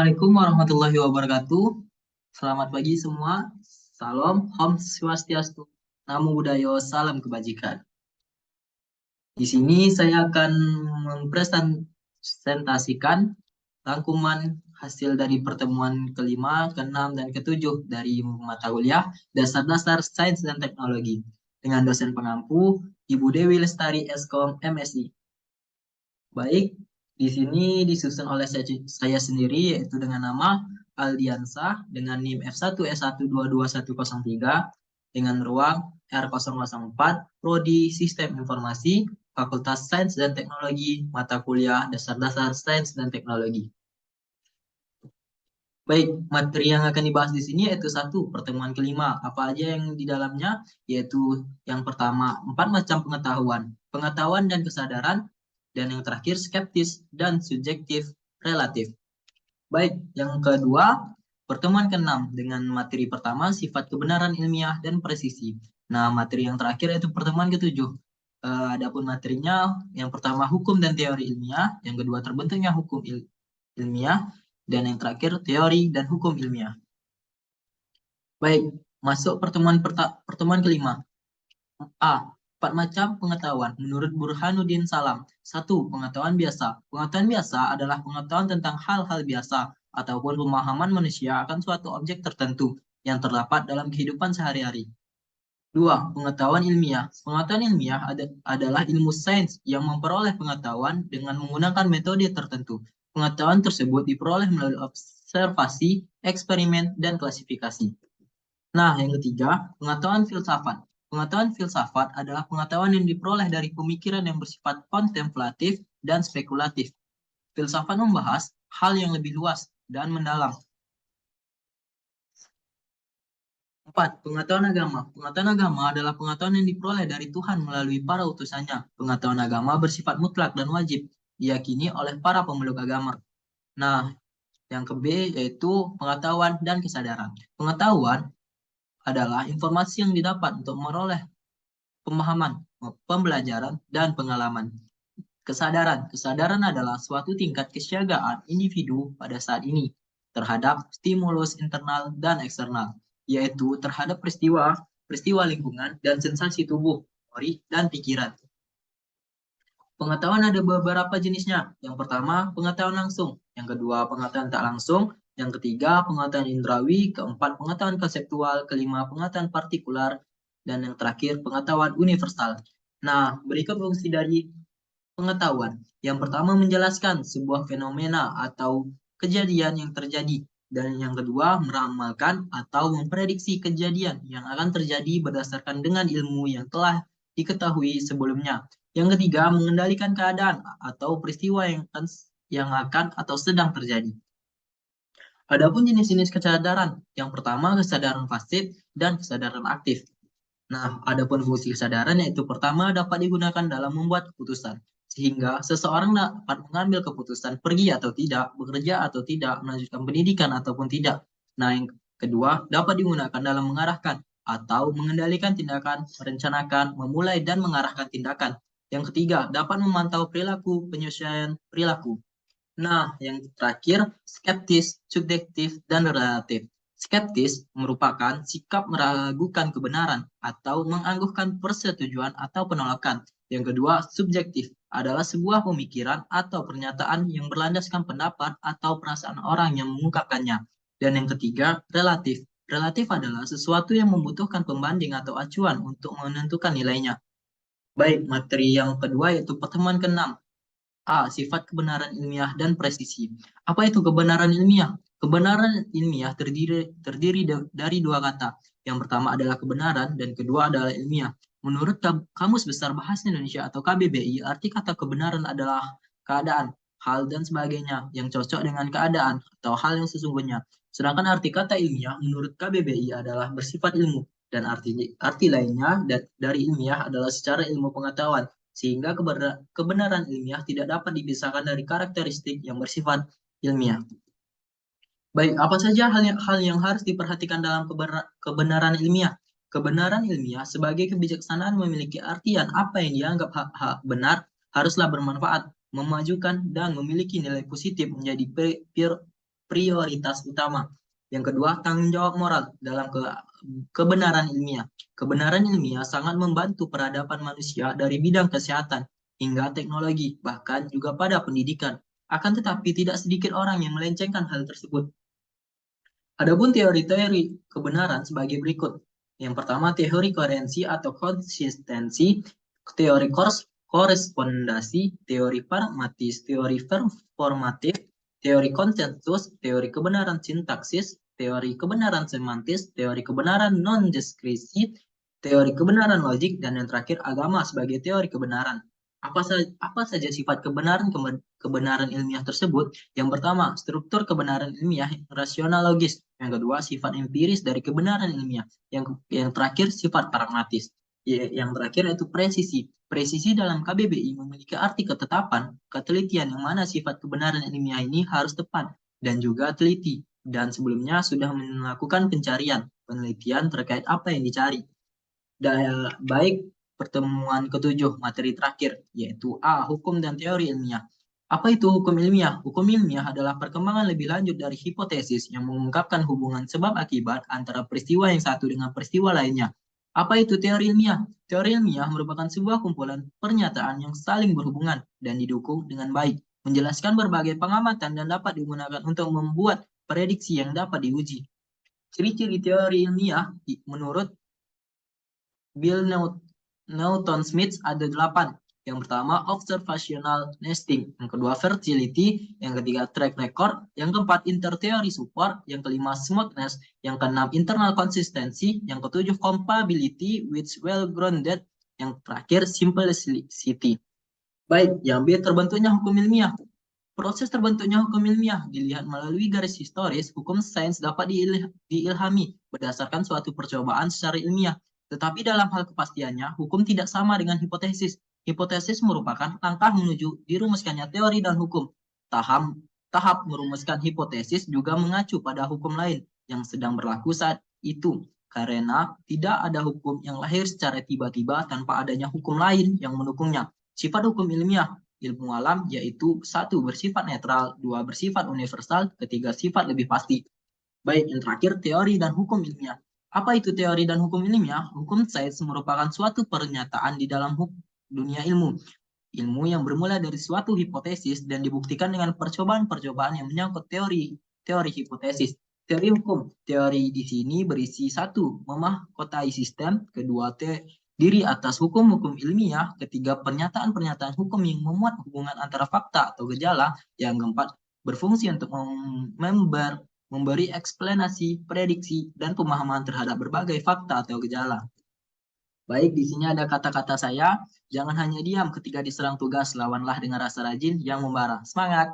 Assalamualaikum warahmatullahi wabarakatuh. Selamat pagi semua. Salam, Om Swastiastu, Namo Buddhaya, salam kebajikan. Di sini saya akan mempresentasikan rangkuman hasil dari pertemuan kelima, keenam, dan ketujuh dari mata kuliah Dasar-Dasar Sains dan Teknologi dengan dosen pengampu Ibu Dewi Lestari Eskom MSI. Baik, di sini disusun oleh saya sendiri yaitu dengan nama Aldiansah dengan NIM F1S1222103 dengan ruang R004 Prodi Sistem Informasi Fakultas Sains dan Teknologi mata kuliah Dasar-Dasar Sains dan Teknologi. Baik, materi yang akan dibahas di sini yaitu satu, pertemuan kelima. Apa aja yang di dalamnya? Yaitu yang pertama, 4 macam pengetahuan. Pengetahuan dan kesadaran. Dan yang terakhir, skeptis dan subjektif relatif. Baik, yang kedua, pertemuan keenam dengan materi pertama, sifat kebenaran ilmiah dan presisi. Nah, materi yang terakhir yaitu pertemuan ketujuh. Adapun materinya, yang pertama hukum dan teori ilmiah, yang kedua terbentuknya hukum ilmiah, dan yang terakhir teori dan hukum ilmiah. Baik, masuk pertemuan kelima. A. 4 macam pengetahuan menurut Burhanuddin Salam. 1. Pengetahuan biasa. Pengetahuan biasa adalah pengetahuan tentang hal-hal biasa ataupun pemahaman manusia akan suatu objek tertentu yang terdapat dalam kehidupan sehari-hari. 2. Pengetahuan ilmiah. Pengetahuan ilmiah adalah ilmu sains yang memperoleh pengetahuan dengan menggunakan metode tertentu. Pengetahuan tersebut diperoleh melalui observasi, eksperimen, dan klasifikasi. Nah, yang ketiga, pengetahuan filsafat. Pengetahuan filsafat adalah pengetahuan yang diperoleh dari pemikiran yang bersifat kontemplatif dan spekulatif. Filsafat membahas hal yang lebih luas dan mendalam. 4. Pengetahuan agama. Pengetahuan agama adalah pengetahuan yang diperoleh dari Tuhan melalui para utusannya. Pengetahuan agama bersifat mutlak dan wajib diyakini oleh para pemeluk agama. Nah, yang ke B yaitu pengetahuan dan kesadaran. Pengetahuan adalah informasi yang didapat untuk meroleh pemahaman, pembelajaran, dan pengalaman. Kesadaran adalah suatu tingkat kesiagaan individu pada saat ini terhadap stimulus internal dan eksternal, yaitu terhadap peristiwa lingkungan, dan sensasi tubuh, memori, dan pikiran. Pengetahuan ada beberapa jenisnya. Yang pertama, pengetahuan langsung. Yang kedua, pengetahuan tak langsung. Yang ketiga, pengetahuan indrawi. Keempat, pengetahuan konseptual. Kelima, pengetahuan partikular. Dan yang terakhir, pengetahuan universal. Nah, berikut fungsi dari pengetahuan. Yang pertama, menjelaskan sebuah fenomena atau kejadian yang terjadi. Dan yang kedua, meramalkan atau memprediksi kejadian yang akan terjadi berdasarkan dengan ilmu yang telah diketahui sebelumnya. Yang ketiga, mengendalikan keadaan atau peristiwa yang akan atau sedang terjadi. Adapun jenis-jenis kesadaran, yang pertama kesadaran pasif dan kesadaran aktif. Nah, adapun fungsi kesadaran yaitu pertama dapat digunakan dalam membuat keputusan, sehingga seseorang dapat mengambil keputusan pergi atau tidak, bekerja atau tidak, melanjutkan pendidikan ataupun tidak. Nah, yang kedua dapat digunakan dalam mengarahkan atau mengendalikan tindakan, merencanakan, memulai dan mengarahkan tindakan. Yang ketiga dapat memantau perilaku, penyesuaian perilaku. Nah, yang terakhir skeptis, subjektif, dan relatif. Skeptis merupakan sikap meragukan kebenaran atau menganggurkan persetujuan atau penolakan. Yang kedua, subjektif adalah sebuah pemikiran atau pernyataan yang berlandaskan pendapat atau perasaan orang yang mengungkapkannya. Dan yang ketiga, relatif. Relatif adalah sesuatu yang membutuhkan pembanding atau acuan untuk menentukan nilainya. Baik, materi yang kedua yaitu pertemuan ke-6. A. Sifat kebenaran ilmiah dan presisi. Apa itu kebenaran ilmiah? Kebenaran ilmiah terdiri dari dua kata. Yang pertama adalah kebenaran dan kedua adalah ilmiah. Menurut Kamus Besar Bahasa Indonesia atau KBBI, arti kata kebenaran adalah keadaan, hal dan sebagainya yang cocok dengan keadaan atau hal yang sesungguhnya. Sedangkan arti kata ilmiah menurut KBBI adalah bersifat ilmu dan arti lainnya dari ilmiah adalah secara ilmu pengetahuan, sehingga kebenaran ilmiah tidak dapat dipisahkan dari karakteristik yang bersifat ilmiah. Baik, apa saja hal yang harus diperhatikan dalam kebenaran ilmiah? Kebenaran ilmiah sebagai kebijaksanaan memiliki artian apa yang dianggap benar haruslah bermanfaat, memajukan, dan memiliki nilai positif menjadi prioritas utama. Yang kedua, tanggung jawab moral dalam kebenaran ilmiah. Kebenaran ilmiah sangat membantu peradaban manusia dari bidang kesehatan hingga teknologi, bahkan juga pada pendidikan. Akan tetapi tidak sedikit orang yang melencengkan hal tersebut. Adapun teori-teori kebenaran sebagai berikut. Yang pertama, teori koherensi atau konsistensi, teori korespondasi, teori pragmatis, teori performatif, teori konsensus, teori kebenaran sintaksis, teori kebenaran semantis, teori kebenaran non-deskripsi, teori kebenaran logik, dan yang terakhir agama sebagai teori kebenaran. Apa saja sifat kebenaran ilmiah tersebut? Yang pertama, struktur kebenaran ilmiah rasional logis. Yang kedua, sifat empiris dari kebenaran ilmiah. Yang terakhir, sifat pragmatis. Yang terakhir yaitu presisi. Presisi dalam KBBI memiliki arti ketetapan, ketelitian yang mana sifat kebenaran ilmiah ini harus tepat dan juga teliti. Dan sebelumnya sudah melakukan penelitian terkait apa yang dicari. Baik pertemuan ketujuh, materi terakhir, yaitu A. Hukum dan teori ilmiah. Apa itu hukum ilmiah? Hukum ilmiah adalah perkembangan lebih lanjut dari hipotesis yang mengungkapkan hubungan sebab akibat antara peristiwa yang satu dengan peristiwa lainnya. Apa itu teori ilmiah? Teori ilmiah merupakan sebuah kumpulan pernyataan yang saling berhubungan dan didukung dengan baik, menjelaskan berbagai pengamatan dan dapat digunakan untuk membuat prediksi yang dapat diuji. Ciri-ciri teori ilmiah menurut Bill Newton Smith ada 8. Yang pertama, observational nesting. Yang kedua, fertility. Yang ketiga, track record. Yang keempat, interteori support. Yang kelima, smoothness. Yang keenam, internal consistency. Yang ketujuh, compatibility with well-grounded. Yang terakhir, simplicity. Baik, yang B, terbentuknya hukum ilmiah. Proses terbentuknya hukum ilmiah dilihat melalui garis historis. Hukum sains dapat diilhami berdasarkan suatu percobaan secara ilmiah. Tetapi dalam hal kepastiannya, hukum tidak sama dengan hipotesis. Hipotesis merupakan langkah menuju dirumuskannya teori dan hukum. Tahap merumuskan hipotesis juga mengacu pada hukum lain yang sedang berlaku saat itu. Karena tidak ada hukum yang lahir secara tiba-tiba tanpa adanya hukum lain yang mendukungnya. Sifat hukum ilmiah ilmu alam yaitu 1. Bersifat netral, 2. Bersifat universal, ketiga sifat lebih pasti. Baik, yang terakhir teori dan hukum ilmiah. Apa itu teori dan hukum ilmiah? Hukum sains merupakan suatu pernyataan di dalam dunia ilmu. Ilmu yang bermula dari suatu hipotesis dan dibuktikan dengan percobaan-percobaan yang menyangkut teori hipotesis. Teori hukum. Teori di sini berisi 1. Memahkotai sistem, kedua diri atas hukum-hukum ilmiah, ketiga pernyataan-pernyataan hukum yang memuat hubungan antara fakta atau gejala, yang keempat berfungsi untuk memberi eksplanasi, prediksi, dan pemahaman terhadap berbagai fakta atau gejala. Baik, di sini ada kata-kata saya, jangan hanya diam ketika diserang tugas, lawanlah dengan rasa rajin yang membara. Semangat!